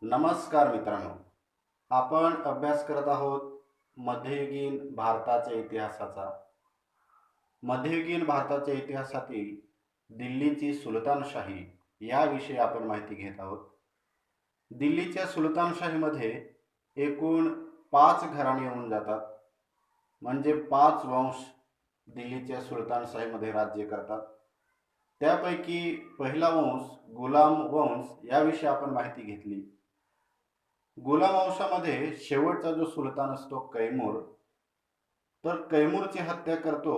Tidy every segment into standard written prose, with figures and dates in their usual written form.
नमस्कार मित्रांनो, आपण अभ्यास करत आहोत मध्ययुगीन भारताच्या इतिहासाचा. मध्ययुगीन भारताच्या इतिहासातील दिल्लीची सुलतानशाही याविषयी आपण माहिती घेत आहोत. दिल्लीच्या सुलतानशाहीमध्ये एकूण 5 घराणे येऊन जातात. म्हणजे 5 वंश दिल्लीच्या सुलतानशाहीमध्ये राज्य करतात. त्यापैकी पहिला वंश गुलाम वंश याविषयी आपण माहिती घेतली. गुलाम वंशामध्ये शेवटचा जो सुलतान असतो कैमूर, तर कैमूरची हत्या करतो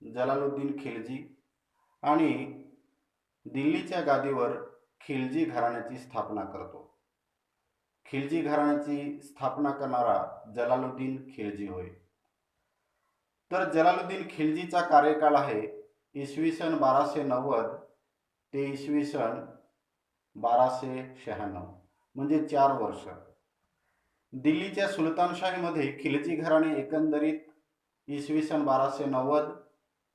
जलालुद्दीन खिलजी आणि दिल्लीच्या गादीवर खिलजी घराण्याची स्थापना करतो. खिलजी घराण्याची स्थापना करणारा जलालुद्दीन खिलजी होय. तर जलालुद्दीन खिलजीचा कार्यकाळ आहे इसवी सन 1290 ते इसवी सन 1296, म्हणजे 4 वर्ष. दिल्लीच्या सुलतानशाहीमध्ये खिलजी घराणे एकंदरीत इसवी सन 1290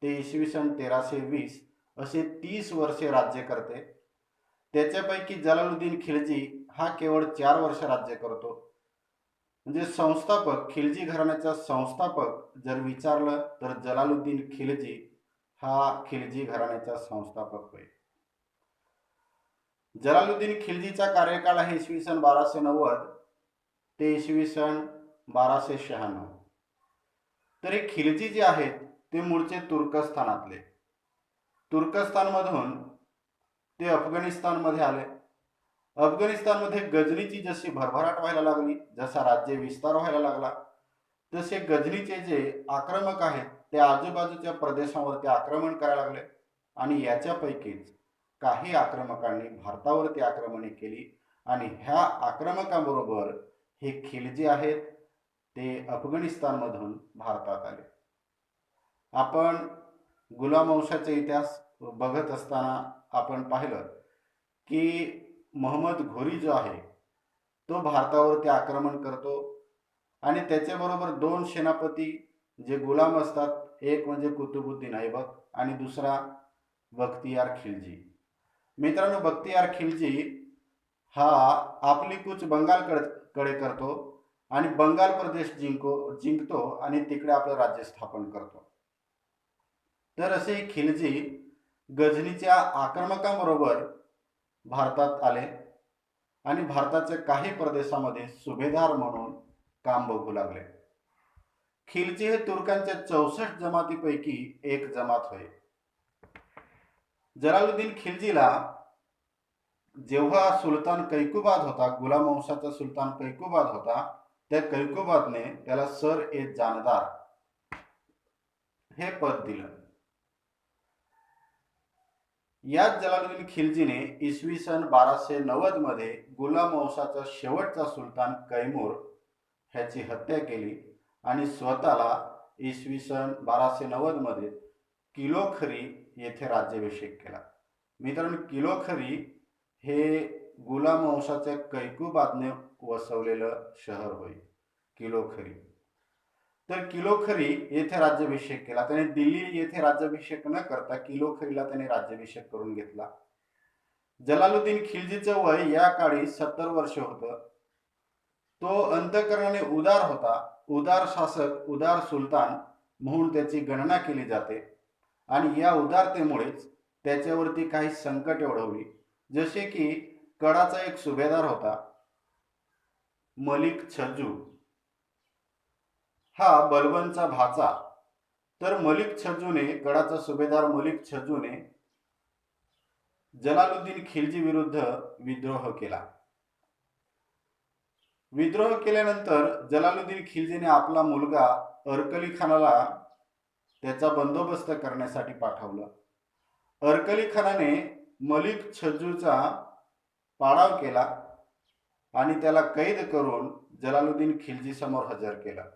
ते इसवी सन 1320 असे 30 वर्षे राज्य करते. त्याच्यापैकी जलालुद्दीन खिलजी हा केवळ 4 वर्ष राज्य करतो. म्हणजे संस्थापक, खिलजी घराण्याचा संस्थापक जर विचारलं तर जलालुद्दीन खिलजी हा खिलजी घराण्याचा संस्थापक होय. जलालुद्दीन खिलजीचा कार्यकाळ आहे इसवी सन 1290 ते इसवी सन 1296. तर हे खिलजी जे आहेत ते मूळचे तुर्कस्थानातले. तुर्कस्थानमधून ते अफगाणिस्तानमध्ये आले. अफगाणिस्तानमध्ये गजनीची जशी भरभराट व्हायला लागली, जसा राज्य विस्तार व्हायला लागला, तसे गजनीचे जे आक्रमक आहेत ते आजूबाजूच्या प्रदेशावरती आक्रमण करायला लागले आणि याच्यापैकीच काही आक्रमकांनी भारतावरती आक्रमणे केली आणि ह्या आक्रमकांबरोबर हे खिलजी आहेत ते अफगाणिस्तानमधून भारतात आले. आपण गुलाम वंशाचा इतिहास बघत असताना आपण पाहिलं की मोहम्मद घोरी जो आहे तो भारतावरती आक्रमण करतो आणि त्याच्याबरोबर 2 सेनापती जे गुलाम असतात, एक म्हणजे कुतुबुद्दीन ऐबक आणि दुसरा बख्तियार खिलजी. मित्रांनो, बख्तियार खिलजी हा आपली कूच बंगालकडे करतो आणि बंगाल प्रदेश जिंकतो आणि तिकडे आपलं राज्य स्थापन करतो. तर असे खिलजी गजनीच्या आक्रमकांबरोबर भारतात आले आणि भारताच्या काही प्रदेशामध्ये सुभेदार म्हणून काम बघू लागले. खिलजी हे तुर्कांच्या 64 जमातीपैकी एक जमात होय. जलालुद्दीन खिलजीला जेव्हा सुलतान कैकुबाद होता, गुलाम वंशाचा सुलतान कैकुबाद होता, त्या कैकुबादने त्याला सर ए जानदार हे पद दिलं. याच जलालुद्दीन खिलजीने इसवी सन 1290 मध्ये गुलाम वंशाचा शेवटचा सुलतान कैमूर ह्याची हत्या केली आणि स्वतःला इसवी सन 1290 मध्ये किलोखरी येथे राज्याभिषेक केला. मित्रांनो, किलोखरी हे गुलाम वंशाच्या कैकुबादने वसवलेलं शहर होय. किलोखरी. तर किलोखरी येथे राज्याभिषेक केला. त्याने दिल्ली येथे राज्याभिषेक न करता किलोखरीला त्याने राज्याभिषेक करून घेतला. जलालुद्दीन खिलजीचं वय या काळी 70 वर्ष होतं. तो अंतःकरणाने उदार होता. उदार शासक, उदार सुलतान म्हणून त्याची गणना केली जाते आणि या उदारतेमुळेच त्याच्यावरती काही संकट ओढवली. जसे की कडाचा एक सुभेदार होता मलिक छज्जू, हा बलबनचा भाचा. तर मलिक छज्जूने, कडाचा सुभेदार मलिक छज्जूने जलालुद्दीन खिलजी विरुद्ध विद्रोह केला. विद्रोह केल्यानंतर जलालुद्दीन खिलजीने आपला मुलगा अर्कली खानाला त्याचा बंदोबस्त करण्यासाठी पाठवलं. अर्कली खानाने मलिक छज्जूचा पाडाव केला आणि त्याला कैद करून जलालुद्दीन खिलजी समोर हजर केलं.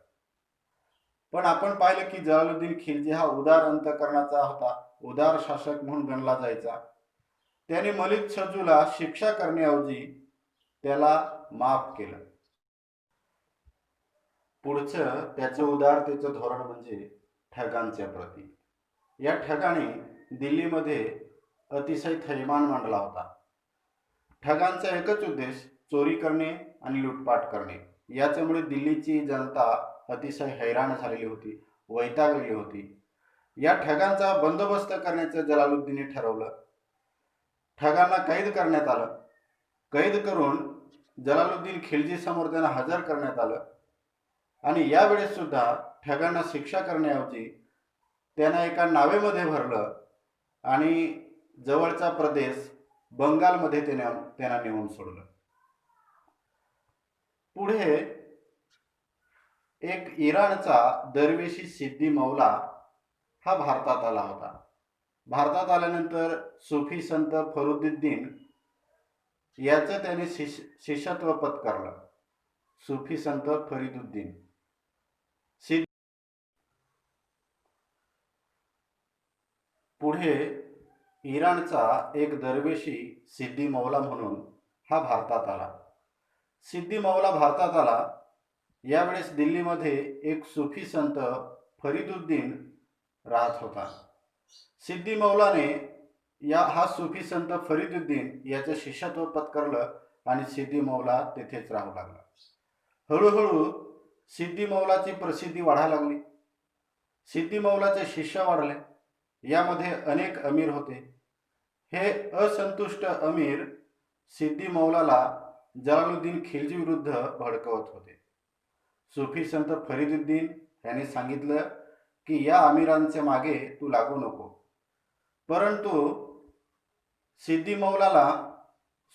पण आपण पाहिलं की जलालुद्दीन खिलजी हा उदार अंतःकरणाचा होता, उदार शासक म्हणून गणला जायचा. त्याने मलिक छज्जूला शिक्षा करण्याऐवजी त्याला माफ केलं. पुढचं त्याचं उदारतेचं धोरण म्हणजे ठगांच्या प्रती. या ठगाने दिल्लीमध्ये अतिशय थैमान मांडला होता. ठगांचा एकच उद्देश चोरी करणे आणि लूटपाट करणे. याच्यामुळे दिल्लीची जनता अतिशय हैराण झालेली होती, वैतागलेली होती. या ठगांचा बंदोबस्त करण्याचं जलालुद्दीनने ठरवलं. ठगांना कैद करण्यात आलं. कैद करून जलालुद्दीन खिलजी समोर त्यांना हजर करण्यात आलं आणि यावेळेस सुद्धा ठगांना शिक्षा करण्याऐवजी त्यांना एका नावेमध्ये भरलं आणि जवळचा प्रदेश बंगालमध्ये त्यांना नेऊन सोडलं. पुढे एक इराणचा दरवेशी सिद्दी मौला हा भारतात आला होता. भारतात आल्यानंतर सुफी संत फरुद्दीन याचं त्याने शिष्यत्व पत्करलं. सुफी संत फरीदुद्दीन. पुढे इराणचा एक दरवेशी सिद्दी मौला म्हणून हा भारतात आला. सिद्दी मौला भारतात आला यावेळेस दिल्लीमध्ये एक सुफी संत फरीदुद्दीन राहत होता. सिद्दी मौलाने हा सुफी संत फरीदुद्दीन याचं शिष्यत्व पत्करलं आणि सिद्दी मौला तेथेच राहू लागला. हळूहळू सिद्दी मौलाची प्रसिद्धी वाढायला लागली. सिद्दी मौलाचे शिष्य वाढले. यामध्ये अनेक अमीर होते. हे असंतुष्ट अमीर सिद्दी मौलाला जलालुद्दीन खिलजी विरुद्ध भडकवत होते. सुफी संत फरीदुद्दीन यांनी सांगितलं की या अमीरांच्या मागे तू लागू नको. परंतु सिद्दी मौलाला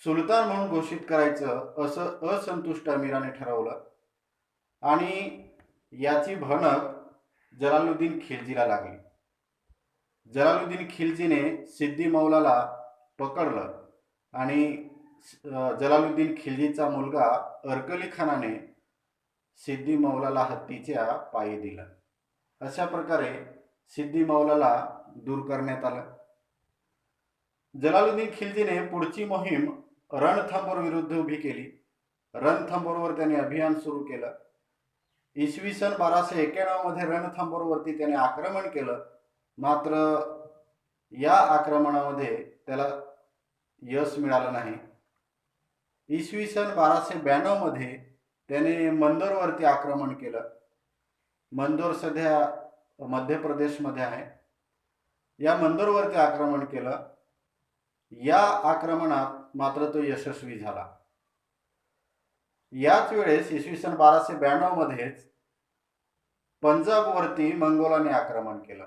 सुलतान म्हणून घोषित करायचं असं असंतुष्ट अमीराने ठरवलं आणि याची भनक जलालुद्दीन खिलजीला लागली. जलालुद्दीन खिलजीने सिद्दी मौलाला पकडलं आणि जलालुद्दीन खिलजीचा मुलगा अर्कली खानाने सिद्दी मौलाला हत्तीच्या पायी दिलं. अशा प्रकारे सिद्दी मौलाला दूर करण्यात आलं. जलालुद्दीन खिलजीने पुढची मोहीम रणथंबोर विरुद्ध उभी केली. रणथंबोरवर त्याने अभियान सुरू केलं. इसवी सन 1291 मध्ये रणथंबोरवरती त्याने आक्रमण केलं. मात्र या आक्रमणामध्ये त्याला यश मिळालं नाही. इसवी सन 1292 मध्ये त्याने मंदोरवरती आक्रमण केलं. मंदोर सध्या मध्य प्रदेशमध्ये आहे. या मंदोरवरती आक्रमण केलं. या आक्रमणात मात्र तो यशस्वी झाला. याच वेळेस इसवी सन 1292 मध्येच पंजाबवरती मंगोलाने आक्रमण केलं.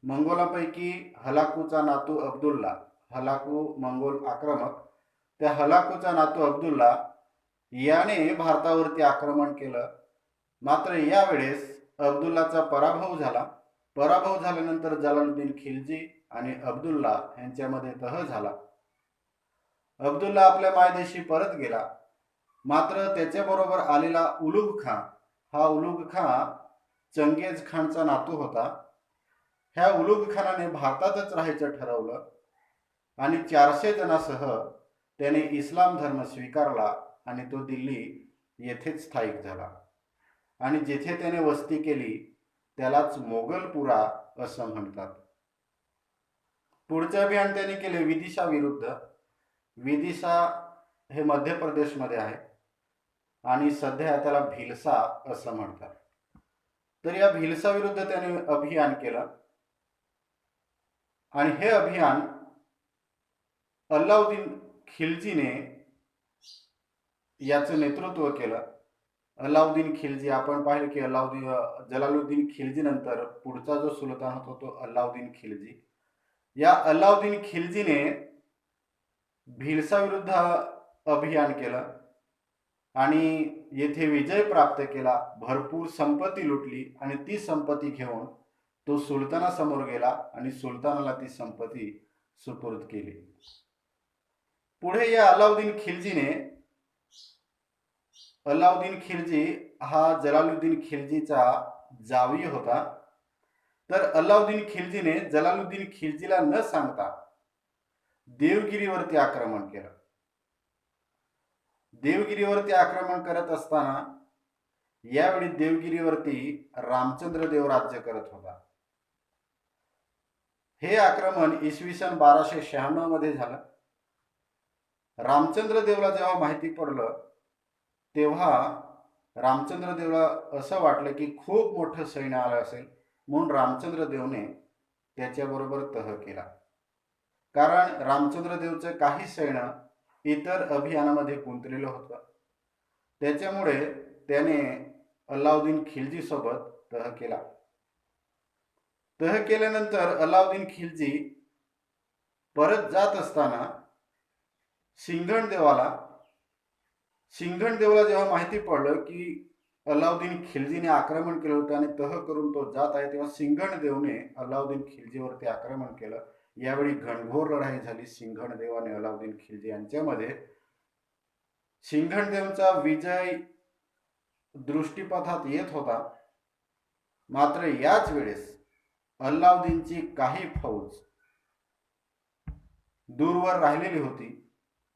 मंगोलापैकी हलाकूचा नातू अब्दुल्ला, हलाकू मंगोल आक्रमक, त्या हलाकूचा नातू अब्दुल्ला याने भारतावरती आक्रमण केलं. मात्र यावेळेस अब्दुल्लाचा पराभव झाला. पराभव झाल्यानंतर जलालुद्दीन खिलजी आणि अब्दुल्ला यांच्यामध्ये तह झाला. अब्दुल्ला आपल्या मायदेशी परत गेला. मात्र त्याच्याबरोबर आलेला उलुग खान, हा उलुग खान चंगेज खानचा नातू होता. ह्या उलुग खानाने भारतातच राहायचं ठरवलं आणि 400 जणांसह त्याने इस्लाम धर्म स्वीकारला आणि तो दिल्ली येथेच स्थायिक झाला आणि जिथे त्याने वस्ती केली त्यालाच मोगलपुरा असं म्हणतात. पुढचे अभियान त्याने केले विदिशा विरुद्ध. विदिशा हे मध्य प्रदेशमध्ये आहे आणि सध्या त्याला भिलसा असं म्हणतात. तर या भिलसा विरुद्ध त्याने अभियान केलं आणि हे अभियान अल्लाउद्दीन खिलजीने याचं नेतृत्व केलं. अल्लाउद्दीन खिलजी, आपण पाहिलं की जलालुद्दीन खिलजी नंतर पुढचा जो सुलतान होता तो अल्लाउद्दीन खिलजी. या अल्लाउद्दीन खिलजीने भिलसा विरुद्ध अभियान केलं आणि येथे विजय प्राप्त केला. भरपूर संपत्ती लुटली आणि ती संपत्ती घेऊन तो सुलतानासमोर गेला आणि सुलतानाला ती संपत्ती सुपूर्द केली. पुढे या अल्लाउद्दीन खिलजी हा जलालुद्दीन खिलजीचा जावई होता. तर अल्लाउद्दीन खिलजीने जलालुद्दीन खिलजीला न सांगता देवगिरीवरती आक्रमण केलं. देवगिरीवरती आक्रमण करत असताना यावेळी देवगिरीवरती रामचंद्र देव राज्य करत होता. हे आक्रमण इसवी सन 1296 मध्ये झालं. रामचंद्र देवला जेव्हा माहिती पडलं तेव्हा रामचंद्र देवला असं वाटलं की खूप मोठं सैन्य आलं असेल, म्हणून रामचंद्र देवने त्याच्याबरोबर तह केला. कारण रामचंद्र देवचं काही सैन्य इतर अभियानामध्ये गुंतलेलं होतं. त्याच्यामुळे त्याने अल्लाउद्दीन खिलजी सोबत तह केला. तह केल्यानंतर अल्लाउद्दीन खिलजी परत जात असताना सिंघणदेवाला जेव्हा माहिती पडलं की अल्लाउद्दीन खिलजीने आक्रमण केलं होतं आणि तह करून तो जात आहे, तेव्हा सिंघणदेवने अल्लाउद्दीन खिलजीवरती आक्रमण केलं. यावेळी घनघोर लढाई झाली सिंघणदेव आणि अल्लाउद्दीन खिलजी यांच्यामध्ये. सिंघणदेवचा विजय दृष्टीपथात येत होता, मात्र याच वेळेस अल्लाउद्दीनची काही फौज दूरवर राहिलेली होती,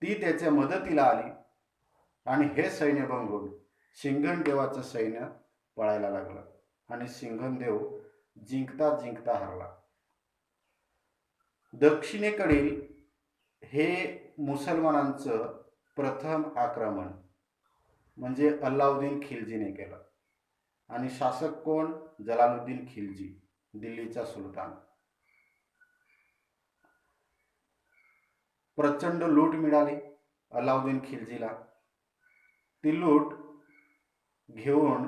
ती त्याच्या मदतीला आली आणि हे सैन्य भंगून सिंघणदेवाचं सैन्य पळायला लागलं आणि सिंघणदेव जिंकता जिंकता हरला. दक्षिणेकडील हे मुसलमानांचं प्रथम आक्रमण म्हणजे अल्लाउद्दीन खिलजीने केलं. आणि शासक कोण? जलालुद्दीन खिलजी, दिल्लीचा सुलतान. प्रचंड लूट मिळाली अल्लाउद्दीन खिलजीला. ती लूट घेऊन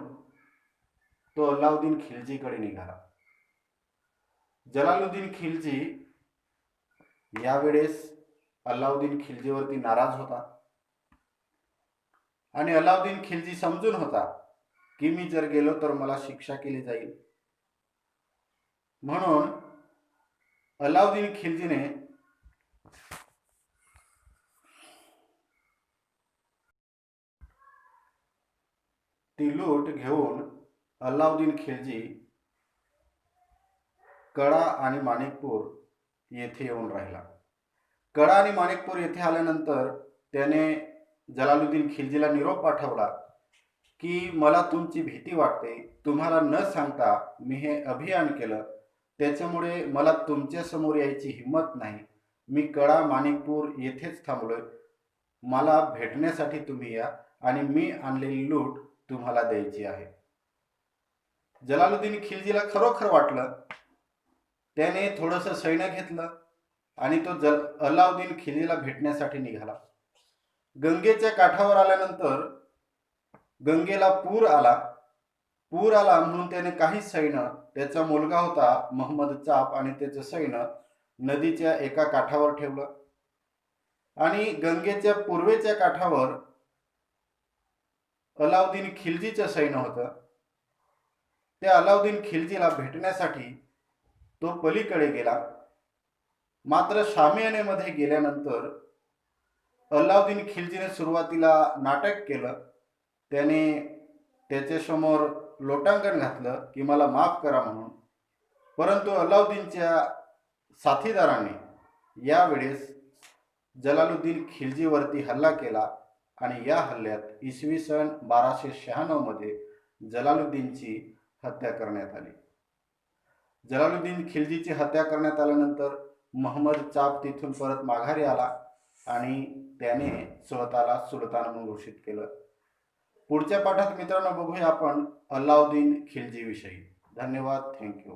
तो अल्लाउद्दीन खिलजीकडे निघाला. जलालुद्दीन खिलजी यावेळेस अल्लाउद्दीन खिलजीवरती नाराज होता आणि अल्लाउद्दीन खिलजी समजून होता की मी जर गेलो तर मला शिक्षा केली जाईल. म्हणून अल्लाउद्दीन खिलजीने ती लूट घेऊन अल्लाउद्दीन खिलजी कडा आणि माणिकपूर येथे येऊन राहिला. कडा आणि माणिकपूर येथे आल्यानंतर त्याने जलालुद्दीन खिलजीला निरोप पाठवला की मला तुमची भीती वाटते, तुम्हाला न सांगता मी हे अभियान केलं, त्याच्यामुळे मला तुमच्या समोर यायची हिंमत नाही. मी कडा माणिकपूर येथेच थांबलोय, मला भेटण्यासाठी तुम्ही या आणि मी आणलेली लूट तुम्हाला द्यायची आहे. जलालुद्दीन खिलजीला खरोखर वाटलं. त्याने थोडंसं सैन्य घेतलं आणि तो अल्लाउद्दीन खिलजीला भेटण्यासाठी निघाला. गंगेच्या काठावर आल्यानंतर गंगेला पूर आला म्हणून त्याने काही सैन्य, त्याचा मुलगा होता महम्मद चाप आणि त्याचं सैन्य नदीच्या एका काठावर ठेवलं आणि गंगेच्या पूर्वेच्या काठावर अल्लाउद्दीन खिलजीचं सैन्य होतं. त्या अल्लाउद्दीन खिलजीला भेटण्यासाठी तो पलीकडे गेला. मात्र शामियानेमध्ये गेल्यानंतर अल्लाउद्दीन खिलजीने सुरुवातीला नाटक केलं. त्याने त्याच्यासमोर लोटांगण घातलं की मला माफ करा म्हणून. परंतु अल्लाउद्दीनच्या साथीदारांनी यावेळेस जलालुद्दीन खिलजीवरती हल्ला केला आणि या हल्ल्यात इसवी सन 1296 मध्ये जलालुद्दीनची हत्या करण्यात आली. जलालुद्दीन खिलजीची हत्या करण्यात आल्यानंतर महम्मद चाप तिथून परत माघारी आला आणि त्याने स्वतःला सुलतान म्हणून घोषित केलं. पुढच्या पाठात मित्रांनो बघूया आपण अल्लाउद्दीन खिलजी विषयी. धन्यवाद. थँक्यू.